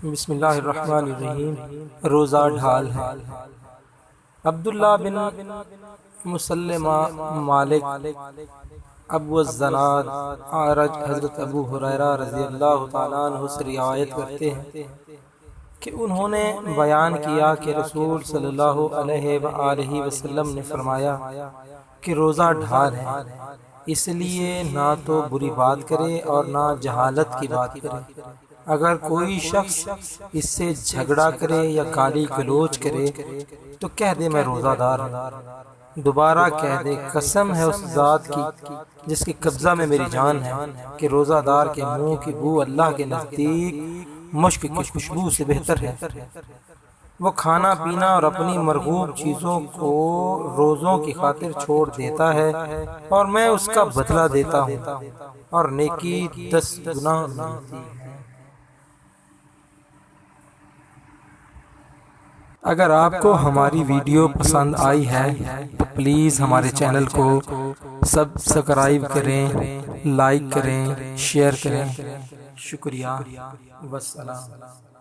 بسم اللہ الرحمن الرحیم۔ روزہ ڈھال ہے۔ عبداللہ بن مسلمہ مالک ابو الزناد اعرج حضرت ابو ہریرہ رضی اللہ تعالیٰ عنہ سے روایت کرتے ہیں کہ انہوں نے بیان کیا کہ رسول صلی اللہ علیہ وآلہ وسلم نے فرمایا کہ روزہ ڈھال ہے، اس لیے نہ تو بری بات کرے اور نہ جہالت کی بات کرے۔ اگر کوئی شخص اس سے جھگڑا کرے یا گالی گلوچ کرے تو کہہ دے میں روزہ دار ہوں، دوبارہ کہہ دے قسم ہے اس ذات کی جس کے قبضہ میں میری جان ہے کہ روزہ دار کے منہ کی بو اللہ کے نزدیک مشک کی خوشبو سے بہتر ہے۔ وہ کھانا پینا اور اپنی مرغوب چیزوں کو روزوں کی خاطر چھوڑ دیتا ہے اور میں اس کا بدلہ دیتا ہوں اور نیکی 10 گنا ملتی ہے۔ اگر آپ کو ہماری ویڈیو پسند آئی ہے تو پلیز ہمارے چینل کو سبسکرائب کریں، لائک کریں، شیئر کریں۔ شکریہ، والسلام۔